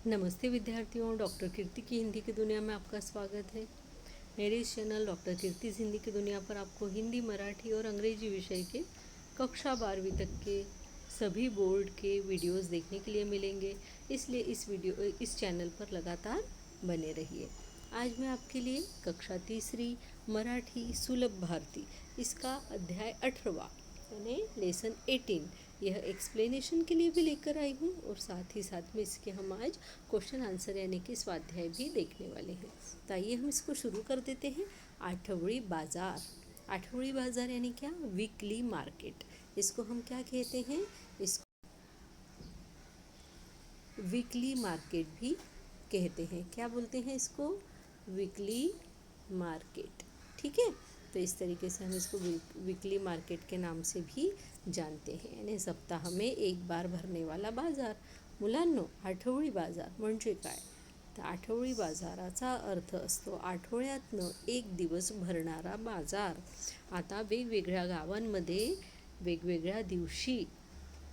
नमस्ते विद्यार्थियों, डॉक्टर कीर्ति की हिंदी की दुनिया में आपका स्वागत है। मेरे इस चैनल डॉक्टर कीर्ति हिंदी की दुनिया पर आपको हिंदी, मराठी और अंग्रेजी विषय के कक्षा 12वीं तक के सभी बोर्ड के वीडियोस देखने के लिए मिलेंगे। इसलिए इस चैनल पर लगातार बने रहिए। आज मैं आपके लिए कक्षा तीसरी मराठी सुलभ भारती इसका अध्याय 18वां यानी लेसन 18 यह एक्सप्लेनेशन के लिए भी लेकर आई हूँ और साथ ही साथ में इसके हम आज क्वेश्चन आंसर यानी कि स्वाध्याय भी देखने वाले हैं। तो आइए हम इसको शुरू कर देते हैं। आठवड़ी बाज़ार। आठवड़ी बाज़ार यानी क्या? Weekly market. इसको हम क्या कहते हैं? इसको वीकली मार्केट भी कहते हैं। क्या बोलते हैं इसको? Weekly market. ठीक है, तो इस तरीके से हम इसको वीकली मार्केट के नाम से भी जानते हैं, यानी सप्ताह में एक बार भरने वाला बाजार। मुलांनो, आठवडी बाजार म्हणजे काय? तर आठवडी बाजाराचा अर्थ असतो आठवड्यातनं एक दिवस भरणारा बाजार। आता वेगवेगळ्या गावांमध्ये वेगवेगळ्या दिवशी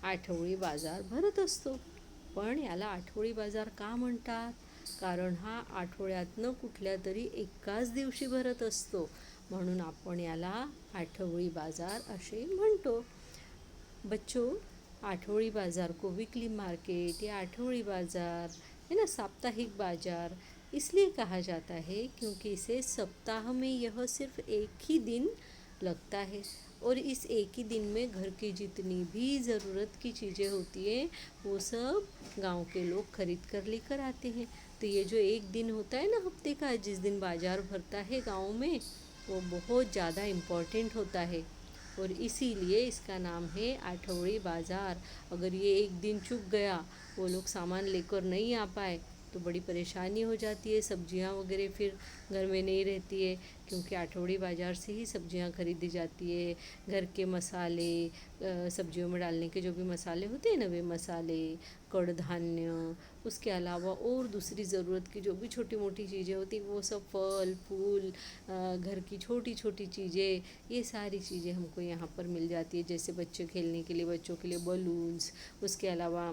आठवडी बाजार भरत असतो, पण याला आठवडी बाजार का म्हणतात? कारण हा आठवड्यातनं कुठल्या तरी एकाच दिवशी भरत असतो, म्हणून आपण याला आठवडी बाजार असे म्हणतो। बच्चों, आठवड़ी बाज़ार को वीकली मार्केट या आठवड़ी बाज़ार है ना, साप्ताहिक बाज़ार इसलिए कहा जाता है क्योंकि इसे सप्ताह में यह सिर्फ एक ही दिन लगता है और इस एक ही दिन में घर की जितनी भी ज़रूरत की चीज़ें होती हैं वो सब गांव के लोग खरीद कर लेकर आते हैं। तो ये जो एक दिन होता है ना हफ्ते का, जिस दिन बाज़ार भरता है गांव में, वो बहुत ज़्यादा इम्पॉर्टेंट होता है और इसीलिए इसका नाम है आठवड़ी बाज़ार। अगर ये एक दिन चूक गया, वो लोग सामान लेकर नहीं आ पाए तो बड़ी परेशानी हो जाती है। सब्जियां वगैरह फिर घर में नहीं रहती है, क्योंकि आठवड़ी बाज़ार से ही सब्जियां खरीदी जाती है। घर के मसाले, सब्जियों में डालने के जो भी मसाले होते हैं ना, वे मसाले, कड़धान्य, उसके अलावा और दूसरी ज़रूरत की जो भी छोटी मोटी चीज़ें होती हैं वो सब, फल फूल, घर की छोटी छोटी चीज़ें, ये सारी चीज़ें हमको यहाँ पर मिल जाती है। जैसे बच्चे खेलने के लिए, बच्चों के लिए बलून्स, उसके अलावा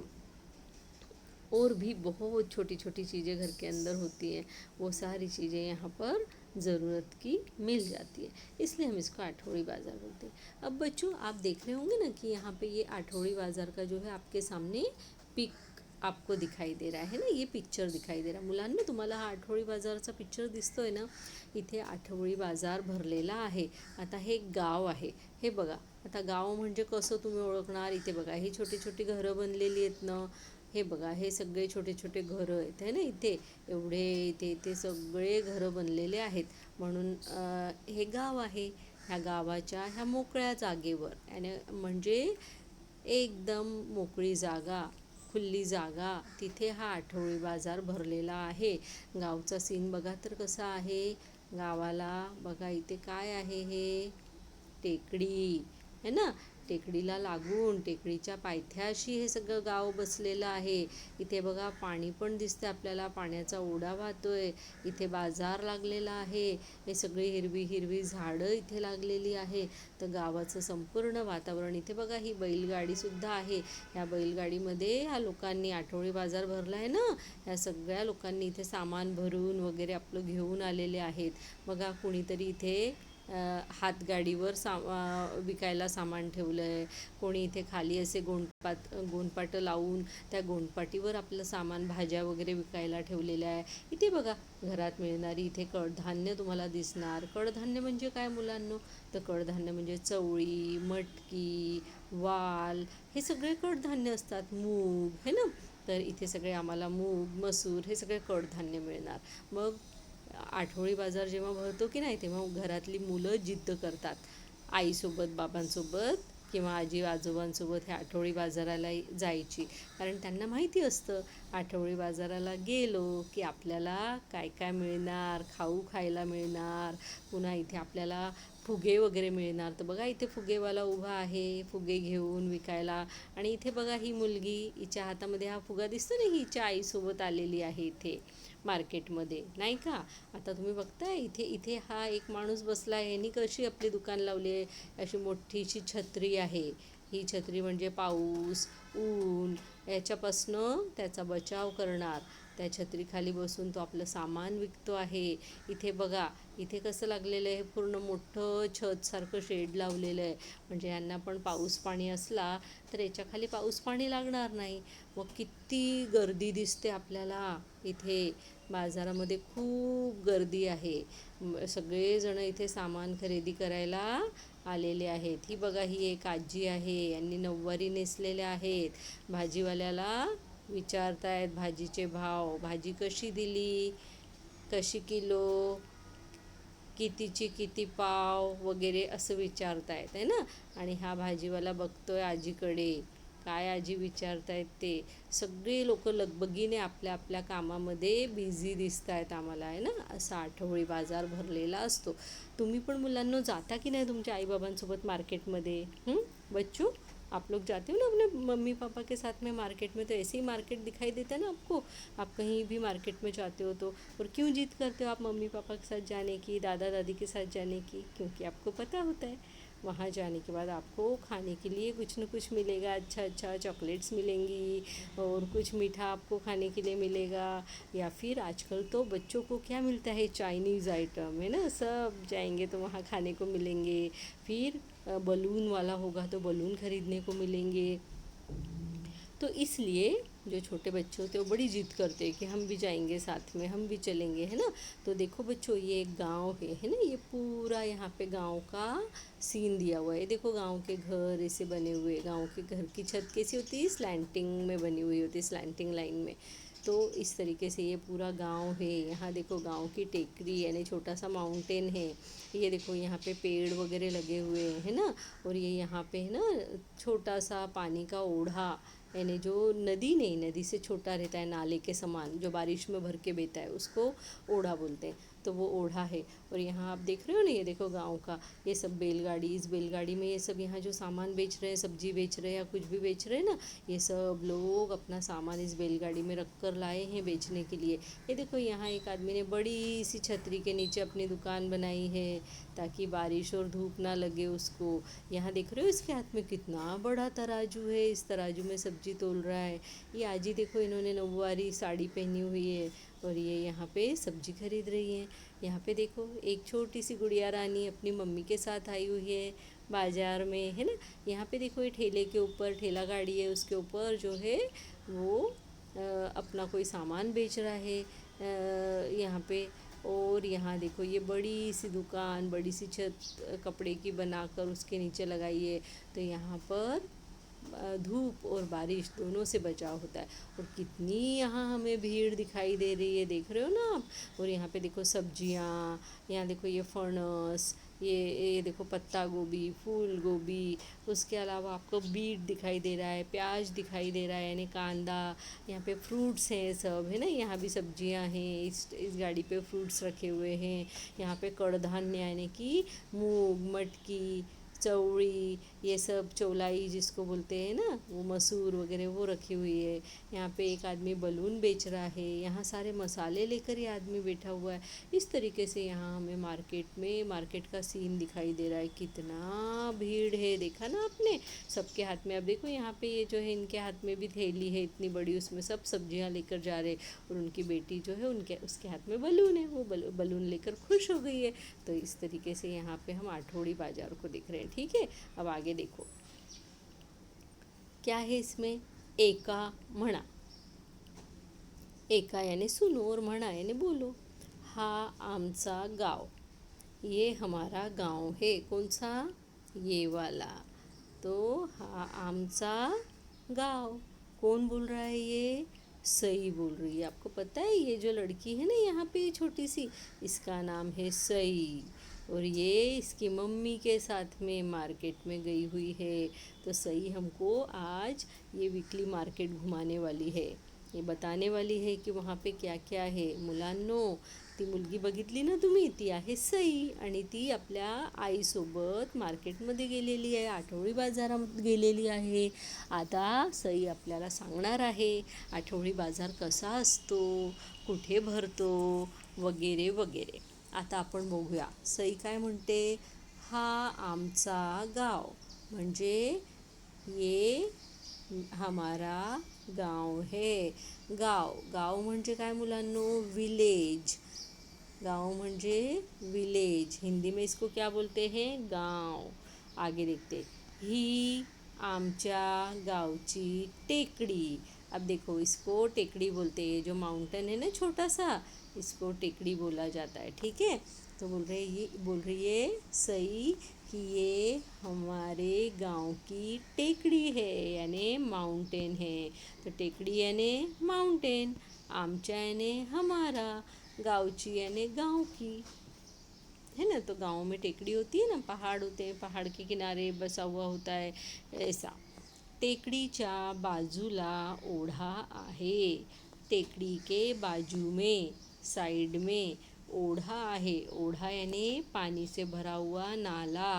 और भी बहुत छोटी छोटी चीज़ें घर के अंदर होती हैं, वो सारी चीज़ें यहाँ पर ज़रूरत की मिल जाती है, इसलिए हम इसको आठवड़ी बाज़ार बोलते हैं। अब बच्चों, आप देख रहे होंगे ना कि यहाँ पे ये आठवड़ी बाज़ार का जो है आपके सामने पिक आपको दिखाई दे रहा है ना, ये पिक्चर दिखाई दे रहा है। मुलांना, तुम्हाला हा आठवडी बाजारचा पिक्चर दिसतोय ना? इथे आठवडी बाजार भरलेला आहे। आता हे गाव आहे, हे बघा। आता गाव म्हणजे कसं तुम्ही ओळखणार? इथे बघा, ही छोटी छोटी घरं बनलेली आहेत ना, हे बघा, हे सगळे छोटे छोटे घरं आहेत है ना, इथे एवढे इथे सगळे घरं बनलेले आहेत, म्हणून हे गाव आहे। ह्या गावाच्या ह्या मोकळ्या जागेवर, आणि म्हणजे एकदम मोकळी जागा, खुली जागा, तिथे हा आठवडी बाजार भरलेला आहे। गावचा सीन बघा तर कसा आहे। गावाला बघा, इथे काय आहे? हे टेकडी है ना, टेकडीला लागून, टेकडीच्या पायथ्याशी हे सगळं गाव बसलेलं आहे। इथे बघा, पाणी पण दिसते आपल्याला, पाण्याचा ओढा वाहतोय। इथे बाजार लागलेला आहे, हे सगळी हिरवी हिरवी झाडं इथे लागलेली आहे। तर गावाचं संपूर्ण वातावरण, इथे बघा ही बैलगाडी सुद्धा आहे। ह्या बैलगाडीमध्ये ह्या लोकांनी आठवडी बाजार भरला आहे ना, ह्या सगळ्या लोकांनी इथे सामान भरून वगैरे आपलं घेऊन आलेले आहेत। बघा, कुणीतरी इथे हातगाडीवर विकायला सामान ठेवलं आहे, कोणी इथे खाली असे गोंडपाटं लावून त्या गोंडपाटीवर आपलं सामान, भाज्या वगैरे विकायला ठेवलेल्या आहे। इथे बघा, घरात मिळणारी इथे कडधान्य तुम्हाला दिसणार। कडधान्य म्हणजे काय मुलांनो? तर कडधान्य म्हणजे चवळी, मटकी, वाल, हे सगळे कडधान्य असतात। मूग है ना, तर इथे सगळे आम्हाला मूग, मसूर हे सगळे कडधान्य मिळणार। मग आठवडी बाजार जेव्हा भरतो की नाही, तेव्हा घरातली मुलं जिद्द करतात आईसोबत, बाबांसोबत किंवा आजी आजोबांसोबत ह्या आठवडी बाजाराला जायची, कारण त्यांना माहिती असतं आठवडी बाजाराला गेलो की आपल्याला काय काय मिळणार, खायला मिळणार, पुन्हा इथे आपल्याला फुगे वगैरे मिळणार। तर बघा, इथे फुगेवाला उभा आहे फुगे घेऊन विकायला, आणि इथे बघा ही मुलगी, हिच्या हातामध्ये हा फुगा दिसतो ना, ही हिच्या आईसोबत आलेली आहे इथे मार्केटमध्ये, नाही का? आता तुम्ही बघताय इथे इथे हा एक माणूस बसला आहे, ह्यानी कशी आपली दुकान लावली आहे, अशी मोठीशी छत्री आहे ही छत्री म्हणजे पाऊस, ऊन याच्यापासनं त्याचा बचाव करणार. त्या छत्रीखाली बसून तो आपलं सामान विकतो आहे. इथे बघा, इथे कसं लागलेलं आहे, पूर्ण मोठं छतसारखं शेड लावलेलं आहे. म्हणजे यांना पण पाऊस पाणी असला तर याच्याखाली पाऊस पाणी लागणार नाही. मग किती गर्दी दिसते आपल्याला इथे. बाजारामध्ये खूप गर्दी आहे. सगळेजण इथे सामान खरेदी करायला आलेले आहेत. ही बघा, ही एक आजी आहे, यांनी नऊवारी नेसलेल्या आहेत. भाजीवाल्याला विचारतायत भाजीचे भाव. भाजी कशी दिली, कशी किलो, कितीची किती पाव वगैरे असं विचारतायत आहे ना. आणि हा भाजीवाला बघतोय आजीकडे, काय आजी विचारतायत ते. सगळे लोक लगबगीने आपल्या आपल्या कामामध्ये बिझी दिसत आहेत आम्हाला, आहे ना. असा आठवडी बाजार भरलेला असतो. तुम्ही पण मुलांनो जाता की नाही तुमच्या आईबाबांसोबत मार्केटमध्ये? बच्चों, आप लोग जाते हो ना अपने मम्मी पापा के साथ में मार्केट में? तो ऐसे ही मार्केट दिखाई देता है ना आपको? आप कहीं भी मार्केट में जाते हो तो, और क्यों जिद करते हो आप मम्मी पापा के साथ जाने की, दादा दादी के साथ जाने की? क्योंकि आपको पता होता है वहाँ जाने के बाद आपको खाने के लिए कुछ न कुछ मिलेगा। अच्छा अच्छा चॉकलेट्स मिलेंगी और कुछ मीठा आपको खाने के लिए मिलेगा। या फिर आजकल तो बच्चों को क्या मिलता है, चाइनीज़ आइटम, है ना। सब जाएंगे तो वहाँ खाने को मिलेंगे। फिर बलून वाला होगा तो बलून खरीदने को मिलेंगे। तो इसलिए जो छोटे बच्चे होते हैं वो बड़ी जिद करते हैं कि हम भी जाएंगे साथ में, हम भी चलेंगे, है ना। तो देखो बच्चों, ये एक गांव है ना। ये पूरा यहाँ पे गांव का सीन दिया हुआ है। देखो गांव के घर ऐसे बने हुए, गांव के घर की छत कैसी होती है, स्लैंटिंग में बनी हुई होती है, स्लैंटिंग लाइन में। तो इस तरीके से ये पूरा गांव है। यहाँ देखो गांव की टेकरी यानी छोटा सा माउंटेन है। ये देखो यहाँ पे पेड़ वगैरह लगे हुए हैं ना। और ये यहाँ पे है ना छोटा सा पानी का ओढ़ा, यानी जो नदी नहीं, नदी से छोटा रहता है, नाले के समान जो बारिश में भर के बहता है, उसको ओढ़ा बोलते हैं। तो वो ओढ़ा है। और यहाँ आप देख रहे हो ना, ये देखो गांव का ये सब बैलगाड़ी, इस बैलगाड़ी में ये सब यहाँ जो सामान बेच रहे हैं, सब्जी बेच रहे हैं या कुछ भी बेच रहे हैं ना, ये सब लोग अपना सामान इस बैलगाड़ी में रख कर लाए हैं बेचने के लिए। ये देखो यहाँ एक आदमी ने बड़ी सी छतरी के नीचे अपनी दुकान बनाई है ताकि बारिश और धूप ना लगे उसको। यहाँ देख रहे हो इसके हाथ में कितना बड़ा तराजू है, इस तराजू में सब्जी तोल रहा है। ये आजी देखो, इन्होंने नौवारी साड़ी पहनी हुई है और ये यहाँ पे सब्जी खरीद रही हैं। यहाँ पे देखो एक छोटी सी गुड़िया रानी अपनी मम्मी के साथ आई हुई है बाजार में, है ना। यहाँ पे देखो ये ठेले के ऊपर, ठेला गाड़ी है, उसके ऊपर जो है वो अपना कोई सामान बेच रहा है यहाँ पे। और यहाँ देखो ये बड़ी सी दुकान, बड़ी सी छत कपड़े की बनाकर उसके नीचे लगाई है। तो यहाँ पर धूप और बारिश दोनों से बचाव होता है। और कितनी यहाँ हमें भीड़ दिखाई दे रही है, देख रहे हो ना आप। और यहाँ पे देखो सब्जियाँ, यहाँ देखो ये फणस, ये देखो पत्ता गोभी, फूल गोभी, उसके अलावा आपको बीट दिखाई दे रहा है, प्याज दिखाई दे रहा है यानी कांदा। यहाँ पे फ्रूट्स हैं सब, है ना। यहाँ भी सब्जियाँ हैं, इस गाड़ी पे फ्रूट्स रखे हुए हैं। यहाँ पे कड़धान्य यानी कि मूंग, मटकी, चौड़ी, ये सब चौलाई जिसको बोलते हैं ना, वो मसूर वगैरह वो रखी हुई है। यहाँ पे एक आदमी बलून बेच रहा है। यहाँ सारे मसाले लेकर ये आदमी बैठा हुआ है। इस तरीके से यहाँ हमें मार्केट का सीन दिखाई दे रहा है। कितना भीड़ है, देखा ना आपने। सबके हाथ में, अब देखो यहाँ पे ये जो है इनके हाथ में भी थैली है इतनी बड़ी, उसमें सब सब्जियाँ लेकर जा रहे। और उनकी बेटी जो है उसके हाथ में बलून है, वो बलून लेकर खुश हो गई है। तो इस तरीके से यहाँ पे हम आठवड़ी बाजार को देख रहे हैं। ठीक है, अब आगे देखो क्या है इसमें। एका म्हणा, एका यानी सुनो और म्हणा यानी बोलो। हा आमचा गाव, ये हमारा गांव है। कौन सा, ये वाला। तो हा आमचा गांव, कौन बोल रहा है, ये सई बोल रही है। आपको पता है ये जो लड़की है ना यहाँ पे छोटी सी, इसका नाम है सई। और ये इसकी मम्मी के साथ में मार्केट में गई हुई है। तो सई हमको आज ये वीकली मार्केट घुमाने वाली है, ये बताने वाली है की वहाँ पे क्या क्या है। मुलांनो, ती मुलगी बघितली ना तुम्ही, ती आहे सई आणि ती आपल्या आईसोबत मार्केटमध्ये गेलेली आहे, आठवडी बाजारात गेलेली आहे। आता सई आपल्याला सांगणार आहे आठवडी बाजार कसा असतो, कुठे भरतो वगैरे वगैरे। आता आपण बघूया सई काय म्हणते। हा आमचा गाव म्हणजे ये हमारा गांव है. गाव गाव म्हणजे काय मुलांनो? विलेज. गांव म्हणजे विलेज. हिंदी में इसको क्या बोलते हैं? गांव. आगे देखते. ही आमच्या गावची टेकड़ी. अब देखो इसको टेकड़ी बोलते हैं. जो माउंटेन है ना छोटा सा, इसको टेकड़ी बोला जाता है. ठीक है. तो बोल रही है सई कि ये हमारे गांव की टेकड़ी है, यानी माउंटेन है. तो टेकड़ी यानी माउंटेन, आमच्या यानी हमारा, गावची यानी गांव की, है ना. तो गांव में टेकड़ी होती है ना, पहाड़ होते हैं, पहाड़ के किनारे बसा हुआ होता है, ऐसा. टेकडीच्या बाजूला ओढा आहे. टेकड़ी के बाजू में, साइड में ओढ़ा है. ओढ़ा यानी पानी से भरा हुआ नाला,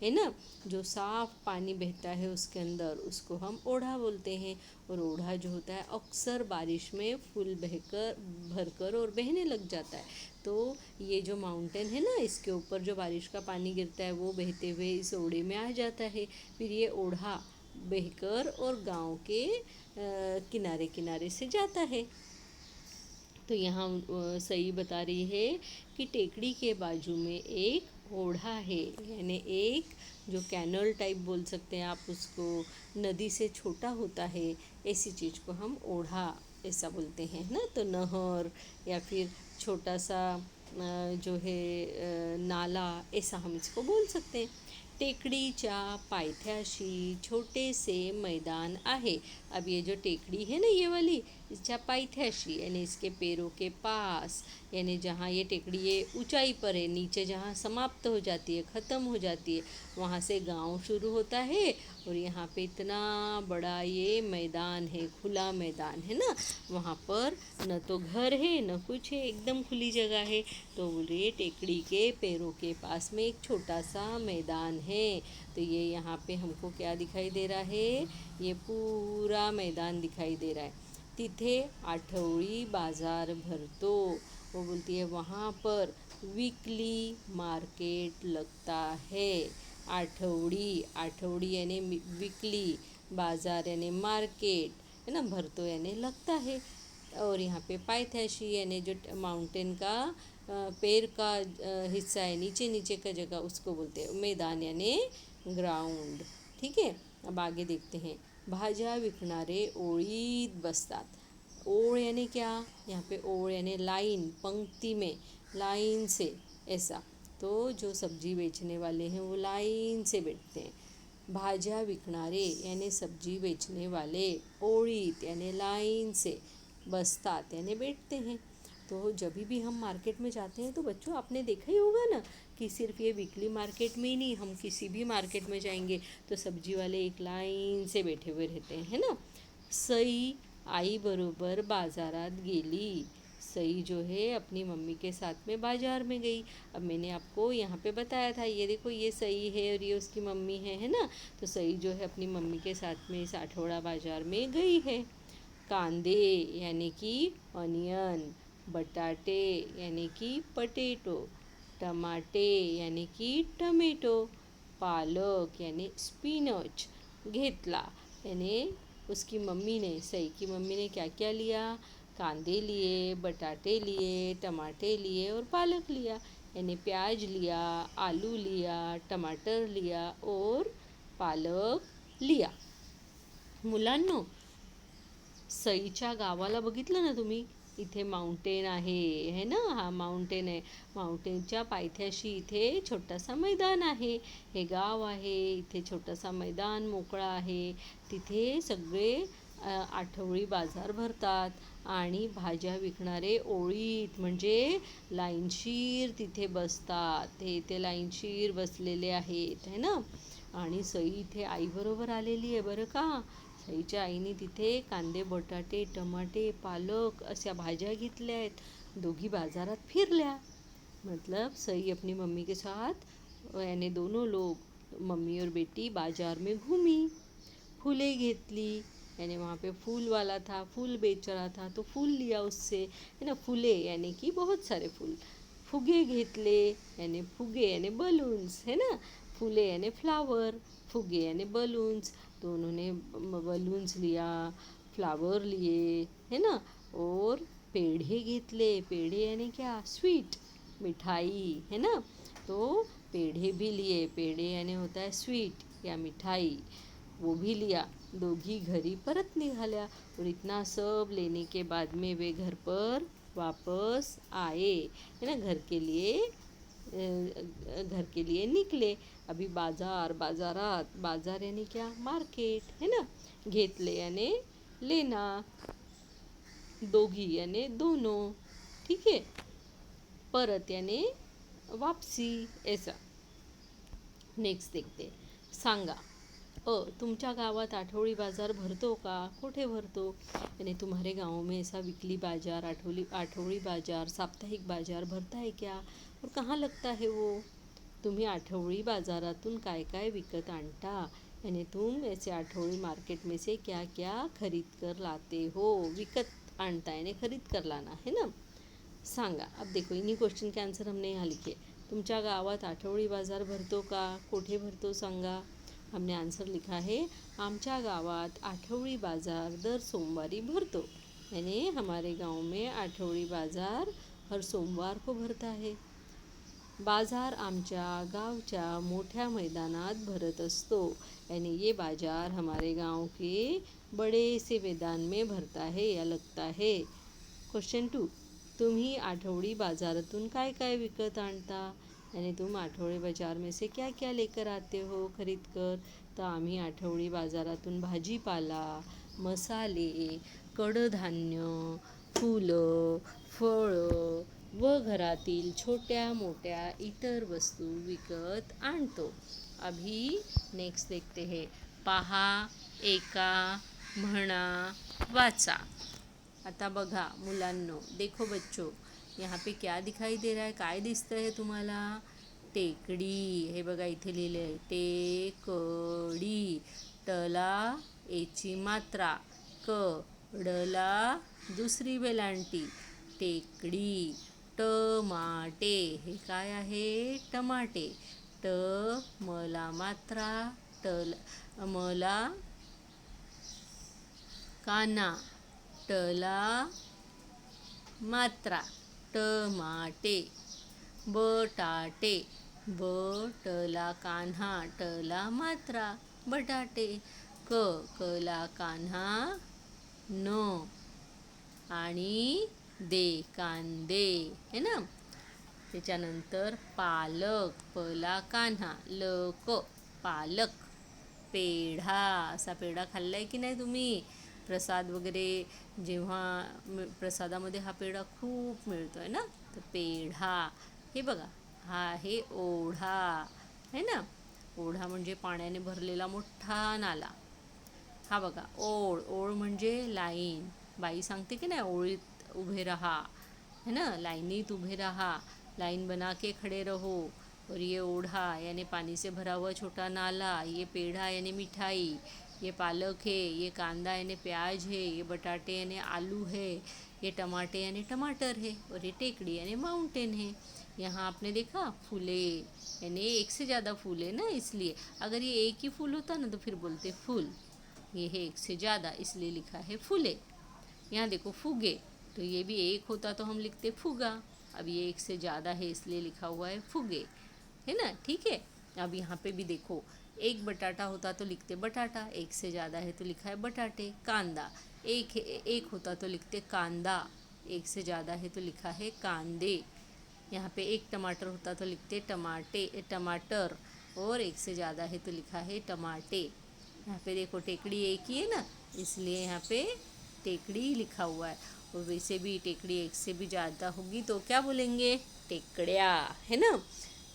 है ना. जो साफ पानी बहता है उसके अंदर, उसको हम ओढ़ा बोलते हैं. और ओढ़ा जो होता है अक्सर बारिश में फुल भरकर और बहने लग जाता है. तो ये जो माउंटेन है ना, इसके ऊपर जो बारिश का पानी गिरता है वो बहते हुए इस ओढ़े में आ जाता है. फिर ये ओढ़ा बहकर और गांव के किनारे किनारे से जाता है. तो यहाँ सही बता रही है कि टेकड़ी के बाजू में एक ओढ़ा है, यानी एक जो कैनल टाइप बोल सकते हैं आप उसको, नदी से छोटा होता है, ऐसी चीज़ को हम ओढ़ा ऐसा बोलते हैं ना. तो नहर या फिर छोटा सा जो है नाला, ऐसा हम इसको बोल सकते हैं. टेकडीच्या पायथ्याशी छोटे से मैदान आहे. अब ये जो टेकड़ी है ना ये वाली, इसका पायथ्याशी यानी इसके पैरों के पास, यानी जहाँ ये टेकड़ी ये ऊंचाई पर है, नीचे जहाँ समाप्त हो जाती है, ख़त्म हो जाती है, वहाँ से गांव शुरू होता है. और यहाँ पे इतना बड़ा ये मैदान है, खुला मैदान है ना. वहाँ पर न तो घर है न कुछ है, एकदम खुली जगह है. तो बोल रही है टेकड़ी के पैरों के पास में एक छोटा सा मैदान है. तो ये यहाँ पे हमको क्या दिखाई दे रहा है? ये पूरा मैदान दिखाई दे रहा है. तिथे आठवडी बाजार भरतो. वो बोलती है वहाँ पर वीकली मार्केट लगता है. आठवडी यानी वीकली, बाजार यानी मार्केट, है ना. भरतो यानी लगता है. और यहाँ पे पायथ्याशी यानी जो माउंटेन का पैर का हिस्सा है, नीचे नीचे का जगह, उसको बोलते हैं मैदान यानी ग्राउंड. ठीक है. अब आगे देखते हैं. भाज्या विकणारे ओळीत बसतात. ओळ यानी क्या? यहाँ पे ओळ यानी लाइन, पंक्ति में, लाइन से, ऐसा. तो जो सब्जी बेचने वाले हैं वो लाइन से बैठते हैं. भाज्या विकणारे यानी सब्जी बेचने वाले, ओळीत यानी लाइन से, बसतात यानी बैठते हैं. तो जब भी हम मार्केट में जाते हैं तो बच्चों आपने देखा ही होगा ना कि सिर्फ ये वीकली मार्केट में ही नहीं, हम किसी भी मार्केट में जाएंगे तो सब्जी वाले एक लाइन से बैठे हुए रहते हैं, है ना. सई आई बरोबर बाजारात गेली. सई जो है अपनी मम्मी के साथ में बाजार में गई. अब मैंने आपको यहाँ पे बताया था, ये देखो ये सई है और ये उसकी मम्मी है ना. तो सई जो है अपनी मम्मी के साथ में इस आठवड़ा बाजार में गई है. कांदे यानी कि अनियन, बटाटे यानी कि पटेटो, टमाटे यानी कि टमेटो, पालक यानी स्पिनच घेतला. यानी उसकी मम्मी ने, सई की मम्मी ने क्या क्या लिया? कांदे लिए, बटाटे लिए, टमाटे लिए और पालक लिया. यानी प्याज लिया, आलू लिया, टमाटर लिया और पालक लिया. मुलांनो, सईच्या गावाला बघितलं ना तुम्ही, इथे माउंटेन आहे, है ना. हा माउंटेन आहे. माउंटेनच्या पायथ्याशी इथे छोटासा मैदान आहे. हे गाव आहे. इथे छोटासा मैदान मोकळा आहे. तिथे सगळे आठवडी बाजार भरतात आणि भाज्या विकणारे ओळीत म्हणजे लाईनशीर तिथे बसतात. हे इथे लाईनशीर बसलेले आहेत, है ना. आणि सई इथे आईबरोबर आलेली आहे बरं का. सईच्या आईने तिथे कांदे, बटाटे, टमाटे, पालक अशा भाज्या घेतल्या आहेत. दोघी बाजारात फिरल्या. मतलब सई अपनी मम्मी के साथ, यानी दोनों लोग, मम्मी और बेटी, बाजार में घूमी. फूले घेतली, यानी वहाँ पे फूल वाला था, फूल बेच रहा था तो फूल लिया उससे, है ना. फुले यानी कि बहुत सारे फूल. फुगे घेतले, यानी फुगे यानी बलून्स, है ना. फुले यानी फ्लावर, फुगे यानी बलून्स. तो उन्होंने बलून्स लिया, फ्लावर लिए, है ना, और पेढे घेतले. पेढे यानी क्या? स्वीट, मिठाई, है ना. तो पेढे भी लिए. पेढे यानी होता है स्वीट या मिठाई, वो भी लिया. दोघी घरी परत निघाल्या. और इतना सब लेने के बाद में वे घर पर वापस आए, है ना. घर के लिए निकले. अभी बाजारात, बाजार यानी क्या? मार्केट, है ना. घेतले यानी लेना, दोघी यानी दोनों, ठीक है. परत यानी वापसी, ऐसा. नेक्स्ट देखते. सांगा. तुमच्या गावात आठवडी बाजार भरतो का? कुठे भरतो? यानी तुम्हारे गाँव में ऐसा वीकली बाजार, आठवडी बाजार, साप्ताहिक बाजार भरता है क्या? और कहाँ लगता है वो? तुम्ही आठवडी बाजारातून काय काय विकत आणता? यानी तुम ऐसे आठवडी मार्केट में से क्या क्या खरीद कर लाते हो? विकत आणता यानी खरीद कर लाना, है ना. सांगा. अब देखो इन्हीं क्वेश्चन के आंसर हमने यहाँ लिखे. तुमच्या गावात आठवडी बाजार भरतो का? कुठे भरतो सांगा. हमने आंसर लिखा है, आमच्या गावात आठवडी बाजार दर सोमवारी भरतो. यानी हमारे गांव में आठवडी बाजार हर सोमवार को भरता है. बाजार आमच्या गावच्या मोठ्या मैदानात भरत असतो. यानी ये बाजार हमारे गांव के बड़े से मैदान में भरता है या लगता है. क्वेश्चन 2. तुम्ही आठवडी बाजारातून काय काय विकत आणता? यानी तुम आठवडी बाजार में से क्या क्या लेकर आते हो खरीद कर? तर आम्ही आठवडी बाजारातून भाजीपाला, मसाले, कडधान्य, फुलं, फळं व घरातील छोट्या मोठ्या इतर वस्तू विकत आणतो. अभी नेक्स्ट देखते हैं. पहा, ऐका, म्हणा, वाचा. आता बघा मुलांनो, देखो बच्चों, यहाँ पे क्या दिखाई दे रहा है? काय दिसतंय हे तुम्हाला? टेकडी. हे बघा इथे लिहिलं आहे टेकडी. टला एची मात्रा, कडला दुसरी वेलांटी, टेकडी. टमाटे. हे काय आहे? टमाटे. मला मात्रा, मला काना, टला मात्रा, टमाटे. बटाटे. बटला कान्हा, टला मात्रा, बटाटे. कला कान्हा, न. आणि कांदे, है ना. त्याच्यानंतर पालक. पला कान्हा, लक, पालक. पेढा. असा पेढा खाल्लाय की नाही तुम्ही? प्रसाद वगैरे जेव्हा प्रसादामध्ये हा पेढा खूप मिळतो आहे ना. तर पेढा. हे बघा, हा आहे ओढा, है ना. ओढा म्हणजे पाण्याने भरलेला मोठा नाला. हा बघा ओळ. ओळ म्हणजे लाईन. बाई सांगते की नाही, ओळीत उभे रहा, है ना. लाइनीत उभे रहा, लाइन बना के खड़े रहो. और ये ओढ़ा यानी पानी से भरा हुआ छोटा नाला. ये पेढ़ा यानी मिठाई. ये पालक है. ये कांदा यानी प्याज है. ये बटाटे यानी आलू है. ये टमाटे यानी टमाटर है. और ये टेकड़ी यानी माउंटेन है. यहाँ आपने देखा फूले, यानी एक से ज़्यादा फूल है ना, इसलिए. अगर ये एक ही फूल होता ना तो फिर बोलते फूल. ये है एक से ज़्यादा, इसलिए लिखा है फूले. यहाँ देखो फुगे, तो ये भी एक होता तो हम लिखते फुगा. अब ये एक से ज़्यादा है इसलिए लिखा हुआ है फुगे, है ना. ठीक है. अब यहाँ पे भी देखो, एक बटाटा होता तो लिखते बटाटा, एक से ज़्यादा है तो लिखा है बटाटे. कांदा, एक होता तो लिखते कांदा, एक से ज़्यादा है तो लिखा है कांदे. यहाँ पे एक टमाटर होता तो लिखते टमाटर, और एक से ज़्यादा है तो लिखा है टमाटे. यहाँ पे देखो टेकड़ी एक ही है ना, इसलिए यहाँ पे टेकड़ी लिखा हुआ है. और वैसे भी टेकड़ी एक से भी ज़्यादा होगी तो क्या बोलेंगे? टेकड़िया, है ना.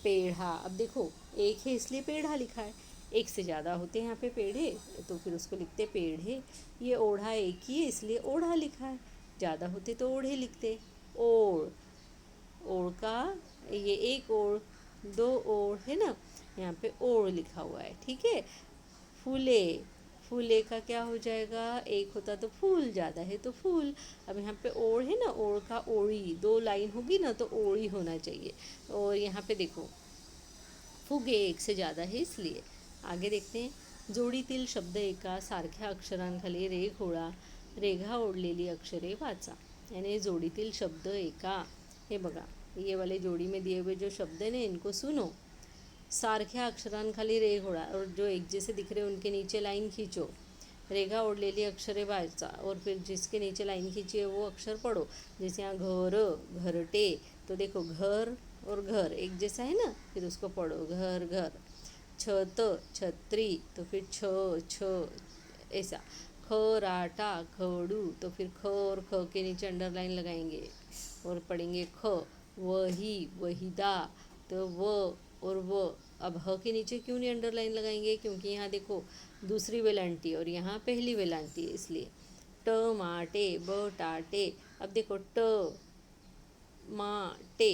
पेढ़ा. अब देखो एक है इसलिए पेढ़ा लिखा है. एक से ज़्यादा होते हैं यहाँ पे पेढ़े तो फिर उसको लिखते पेढ़े. ये ओढ़ा एक ही है इसलिए ओढ़ा लिखा है. ज़्यादा होते तो ओढ़े लिखते. ओढ़. ओढ़ का ये एक ओढ़, दो ओढ़, है ना. यहाँ पे ओढ़ लिखा हुआ है. ठीक है. फूले. फूले का क्या हो जाएगा? एक होता तो फूल, ज़्यादा है तो फूल. अब यहाँ पे ओढ़ है ना, ओढ़ का ओढ़ी, दो लाइन होगी ना तो ओढ़ी होना चाहिए. और यहाँ पे देखो फुगे एक से ज़्यादा है इसलिए. आगे देखते हैं. जोडीतील शब्द एका सारख्या अक्षरांखाली रेघा ओढलेली अक्षरे वाचा। यानी जोड़ीतील शब्द एका, ये बघा, ये वाले जोड़ी में दिए हुए जो शब्द है ना, इनको सुनो। सारख्या अक्षरांखाली रेघ ओढा, और जो एक जैसे दिख रहे हैं उनके नीचे लाइन खींचो। रेखा ओढ़लेली अक्षरे वाचा, और फिर जिसके नीचे लाइन खींची है वो अक्षर पढ़ो। जैसे यहाँ घर, घरटे, तो देखो घर और घर एक जैसा है ना, फिर उसको पढ़ो, घर घर। छत, छतरी, तो फिर छ ऐसा। खराटा, खड़ू, तो फिर ख और ख के नीचे अंडरलाइन लगाएंगे और पढ़ेंगे ख। वही, वहीदा, तो व और व। अब ह के नीचे क्यों नहीं अंडरलाइन लगाएंगे, क्योंकि यहाँ देखो दूसरी वेलांटी और यहाँ पहली वेलांटी है, इसलिए। टमाटे, बटाटे, अब देखो ट माटे,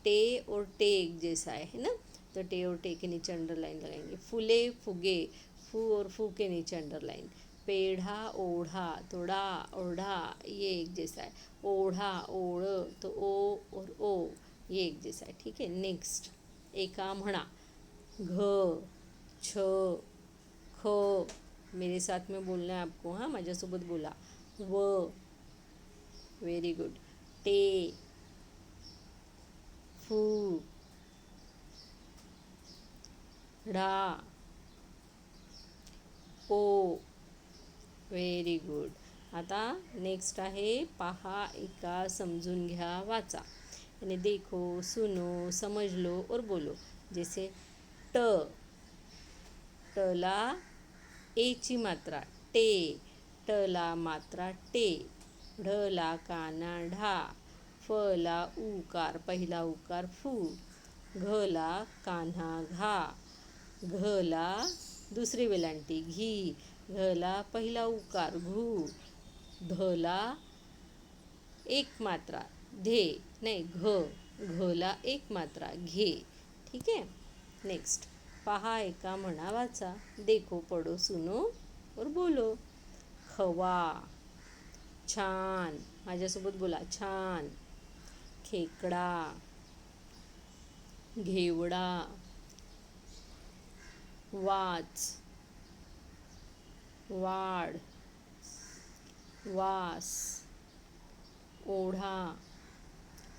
टे और टे एक जैसा है ना, तो टे और टे के नीचे अंडरलाइन लगाएंगे। फूले, फुगे, फू और फू के नीचे अंडरलाइन। पेढ़ा, ओढ़ा, तो डा और ढा ये एक जैसा है। ओढ़ा, ओढ़, तो ओ और ओ ये एक जैसा है, ठीक है। नेक्स्ट, एका म्हणा, घ, छ, ख, मेरे साथ में बोलना है आपको, हाँ, माझ्यासोबत बोला। व, वेरी गुड। टे, फू, ढा, ओ, व्हेरी गुड। आता नेक्स्ट आहे, पहा, एका, समजून घ्या, वाचा। यानी देखो, सुनो, समझ लो और बोलो। जैसे ट, टला एची मात्रा टे, टला मात्रा टे। ढला काना ढा, फला उकार पहिला उकार फू। घला कान्हा घा, घला दुसरी वेलांटी घी। घला पहिला उकार घू। धला एक मात्रा धे, नहीं घला एक मात्रा घे, ठीक है। नेक्स्ट, पहा, एका, म्हणा, वाचा। देखो, पढ़ो, सुनो और बोलो। खवा, छान, माझ्यासोबत बोला, छान। खेकडा, घेवडा, वाच, वाड, वास, ओढा,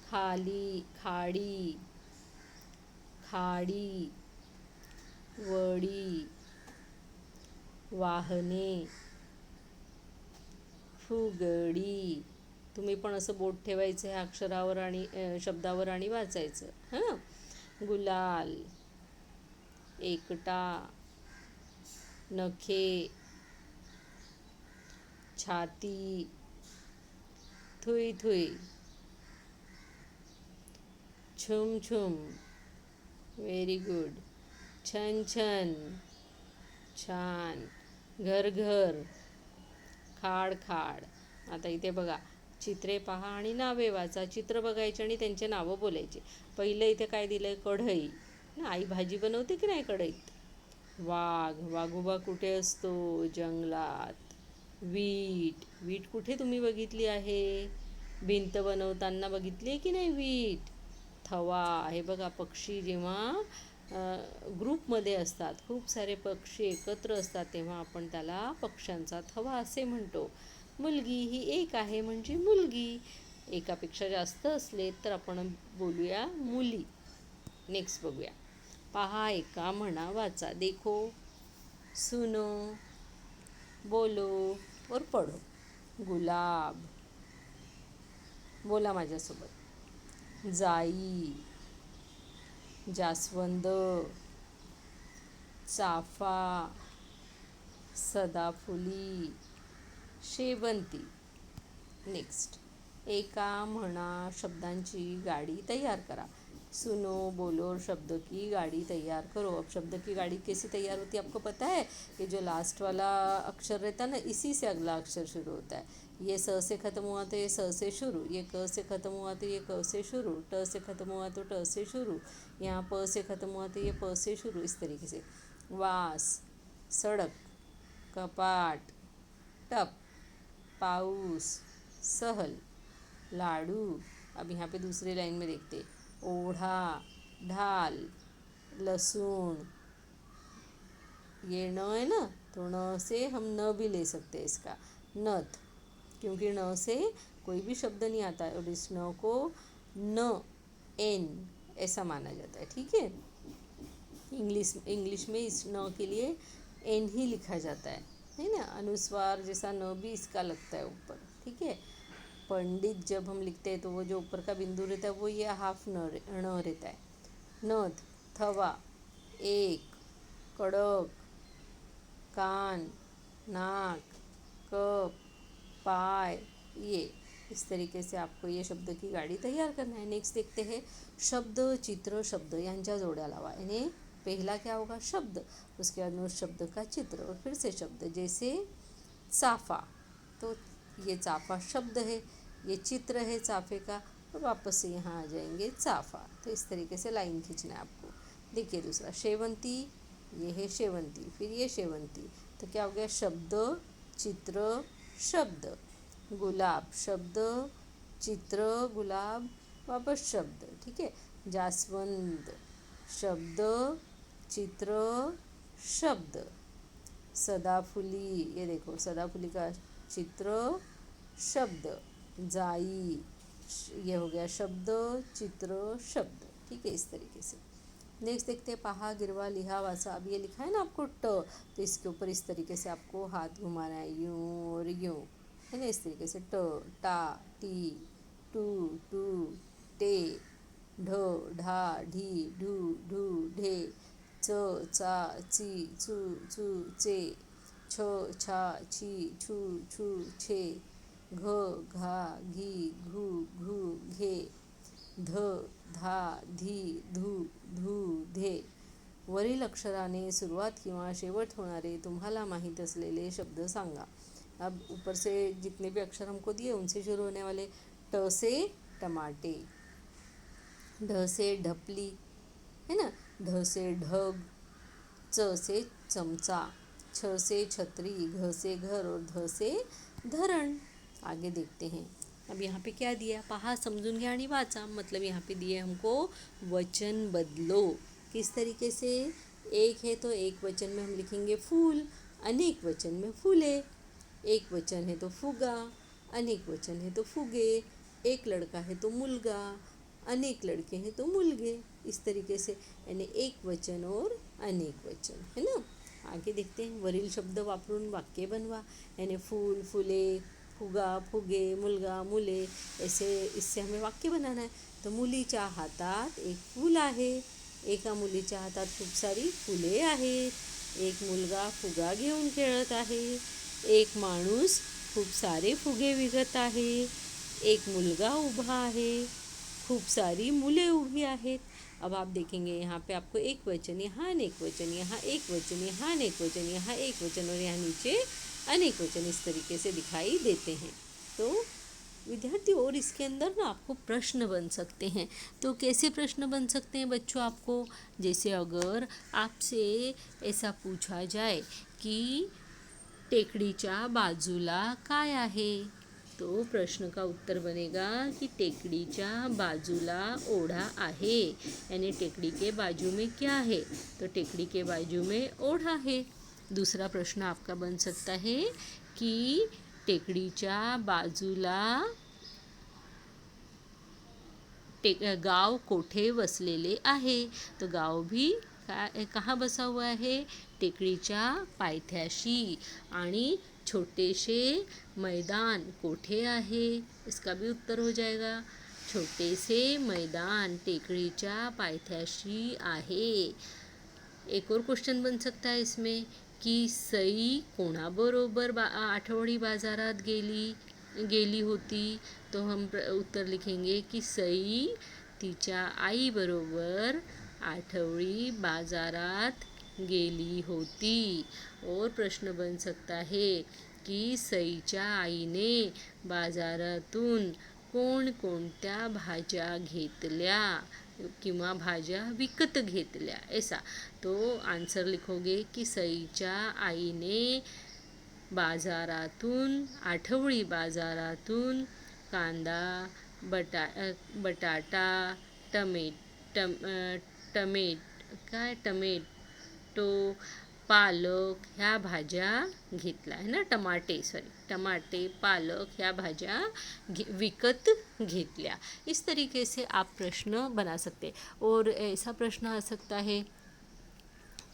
खाली, खाडी, खाडी, वडी, वाहने, फुगडी। तुम्ही पण असं बोट ठेवायचं ह्या अक्षरावर आणि शब्दावर आणि वाचायचं, हां. गुलाल, एकटा, नखे, छाती, थुई थुई, छुम छुम, व्हेरी गुड। छन छन, छान। घर घर, खाड खाड। आता इथे बघा, चित्रे पहा आणि नावे वाचा। चित्र बघायची आणि त्यांचे नावं बोलायचे। पहिलं इथे काय दिलंय, कढई ना, आई भाजी बनवते की नाही कढईत। वाघ, वाघोबा कुठे असतो, जंगलात। वीट, वीट कुठे तुम्ही बघितली आहे, भिंत बनवताना बघितली की नाही वीट। थवा, हे बघा, पक्षी जेव्हा ग्रुपमध्ये असतात, खूप सारे पक्षी एकत्र असतात, तेव्हा आपण त्याला पक्ष्यांचा थवा असे म्हणतो। मुलगी, ही एक आहे म्हणजे मुलगी, एकापेक्षा जास्त असले तर आपण बोलूया मुली। नेक्स्ट बघूया, पहा, एका, म्हणा, वाचा। देखो, सुनो, बोलो और पढ़ो। गुलाब, बोला माझ्यासोबत। जाई, जास्वंद, चाफा, सदाफुली, शेवंती। नेक्स्ट, एका, म्हणा, शब्दांची गाड़ी तैयार करा। सुनो, बोलो और शब्द की गाड़ी तैयार करो। अब शब्द की गाड़ी कैसे तैयार होती है आपको पता है, ये जो लास्ट वाला अक्षर रहता है ना, इसी से अगला अक्षर शुरू होता है। ये स से ख़त्म हुआ तो ये स से शुरू, ये क से ख़त्म हुआ तो ये क से शुरू, ट से ख़त्म हुआ तो ट से शुरू, यहाँ प से ख़त्म हुआ तो ये प से शुरू, इस तरीके से। वास, सड़क, कपाट, टप, पाऊस, सहल, लाडू। अब यहाँ पे दूसरी लाइन में देखते, ओढ़ा, ढाल, लहसुन, ये न है ना, तो न से हम न भी ले सकते हैं इसका, नथ, क्योंकि न से कोई भी शब्द नहीं आता है और इस न को न, एन ऐसा माना जाता है। ठीक है, इंग्लिश में इस न के लिए एन ही लिखा जाता है ना। अनुस्वार जैसा न भी इसका लगता है ऊपर। ठीक है, पंडित जब हम लिखते हैं तो वो जो ऊपर का बिंदु रहता है वो ये हाफ न रहता है। नथ, थवा, एक, कड़क, कान, नाक, कप, पाय, ये इस तरीके से आपको ये शब्द की गाड़ी तैयार करना है। नेक्स्ट देखते हैं शब्द, चित्र, शब्द यांच्या जोड्या लावा। यानी पहला क्या होगा, शब्द, उसके बाद उस शब्द का चित्र और फिर से शब्द। जैसे चाफा, तो ये चाफा शब्द है, ये चित्र है चाफे का, और वापस से यहाँ आ जाएंगे चाफा। तो इस तरीके से लाइन खींचना है आपको। देखिए दूसरा शेवंती, ये है शेवंती, फिर ये शेवंती, तो क्या हो गया, शब्द, चित्र, शब्द। गुलाब, शब्द, चित्र, गुलाब, वापस शब्द। ठीक है, जास्वंद, शब्द, चित्र, शब्द। सदाफुली, ये देखो सदाफुली का चित्र, शब्द। जाई, ये हो गया शब्द, चित्र, शब्द। ठीक है, इस तरीके से। नेक्स्ट देखते हैं पहा, गिरवा, लिहा, वाचा। अब ये लिखा है ना आपको ट, तो इसके ऊपर इस तरीके से आपको हाथ घुमाना है, यूं और यूं, है ना, इस तरीके से। ट, टा, टी, टू, टू, टे, ढ, ढा, ढी, ढू, ढू, ढे, च, चा, ची, चू, चू, चे, छ, छा, छी, छू, छू, छे, घ, घा, घी, घू, घू, घे, ध, धा, धी, धू, धू, धे। वरील अक्षराने सुरुवात किंवा शेवट होणारे तुम्हाला माहीत असलेले शब्द सांगा। अब ऊपर से जितने भी अक्षर हमको दिए उनसे शुरू होने वाले। ट से टमाटे, ढ से ढपली, है ना, ढ से ढग, च से चमचा, छ से छतरी, घ से घर और ध से धरण। आगे देखते हैं। अब यहाँ पे क्या दिया, पहा, समजून घ्या आणि वाचा। मतलब यहाँ पे दिए हमको वचन बदलो। किस तरीके से, एक है तो एक वचन में हम लिखेंगे फूल, अनेक वचन में फूले। एक वचन है तो फुगा, अनेक वचन है तो फुगे। एक लड़का है तो मुलगा, अनेक लड़के हैं तो मुलगे। इस तरीके से, यानी एक वचन और अनेक वचन, है ना। आगे देखते हैं। वरील शब्द वापरून वाक्य बनवा। यानी फूल, फुले, फुगा, फुगे, मुलगा, मुले, ऐसे इससे हमें वाक्य बनाना है। तो मुलीच्या हातात एक फूल आहे, एका मुलीच्या हातात खूप सारी फुले आहेत, एक मुलगा फुगा घेऊन खेळत आहे, एक माणूस खूप सारे फुगे विकत आहे, एक मुलगा उभा आहे, खूप सारी मुले उभी आहेत। अब आप देखेंगे यहाँ पे आपको एक वचन, यहाँ अनेक वचन, यहाँ एक वचन, यहाँ अनेक वचन, यहाँ एक वचन और यहाँ नीचे अनेक वचन इस तरीके से दिखाई देते हैं। तो विद्यार्थी, और इसके अंदर ना आपको प्रश्न बन सकते हैं। तो कैसे प्रश्न बन सकते हैं बच्चों आपको, जैसे अगर आपसे ऐसा पूछा जाए कि टेकडीच्या बाजूला काय आहे, तो प्रश्न का उत्तर बनेगा कि टेकड़ी बाजूला ओढ़ा आहे। यानी टेकड़ी के बाजू में क्या है, तो टेकड़ी के बाजू में ओढ़ा है। दूसरा प्रश्न आपका बन सकता है कि टेकडीच्या बाजूला गाव कोठे वसलेले आहे, तो गाव भी कहाँ बसा हुआ है, टेकडीच्या पायथ्याशी। आणि छोटे से मैदान कोठे आहे, इसका भी उत्तर हो जाएगा, छोटे से मैदान टेकडीच्या पायथ्याशी आहे। एक और क्वेश्चन बन सकता है इसमें कि सई कोणाबरोबर आठवडी बाजारात गेली होती, तो हम उत्तर लिखेंगे कि सई तिच्या आईबरोबर आठवडी बाजारात गेली होती। और प्रश्न बन सकता है की सईच्या आईने बाजारातून कोणकोणत्या भाज्या घेतल्या किंवा भाज्या विकत घेतल्या, ऐसा। तो आंसर लिखोगे कि सईच्या आईने बाजारातून, आठवडी बाजारातून कांदा, बटाटा, टमेटो, पालक ह्या भाज्या घेतल्या है ना, टमाटे पालक ह्या भाज्या विकत घेतल्या। इस तरीके से आप प्रश्न बना सकते। और ऐसा प्रश्न आ सकता है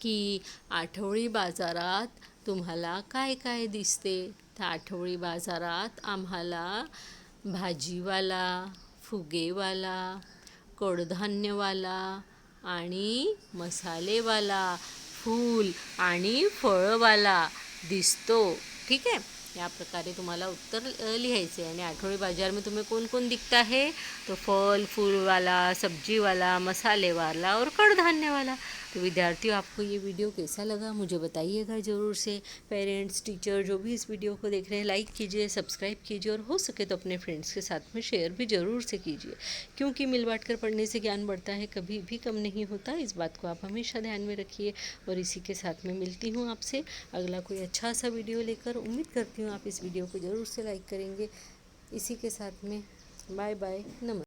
की आठवडी बाजारात तुम्हाला काय काय दिसते? तर आठवडी बाजारात आम्हाला भाजीवाला, फुगेवाला, कडधान्यवाला आणि मसालेवाला, फूल आणि फळवाला दिसतो। ठीक है, या प्रकारे तुम्हाला उत्तर लिहायचे। आणि आठवडी बाजार में तुम्हें कौन कौन दिखता है? तो फल फूल वाला, सब्जी वाला, मसाले वाला और कडधान्य वाला। तो विद्यार्थियों, आपको ये वीडियो कैसा लगा मुझे बताइएगा ज़रूर से। पेरेंट्स, टीचर जो भी इस वीडियो को देख रहे हैं, लाइक कीजिए, सब्सक्राइब कीजिए और हो सके तो अपने फ्रेंड्स के साथ में शेयर भी ज़रूर से कीजिए, क्योंकि मिल बांट कर पढ़ने से ज्ञान बढ़ता है, कभी भी कम नहीं होता। इस बात को आप हमेशा ध्यान में रखिए। और इसी के साथ में मिलती हूँ आपसे अगला कोई अच्छा सा वीडियो लेकर। उम्मीद करती हूँ आप इस वीडियो को ज़रूर से लाइक करेंगे। इसी के साथ में बाय बाय, नमस्ते।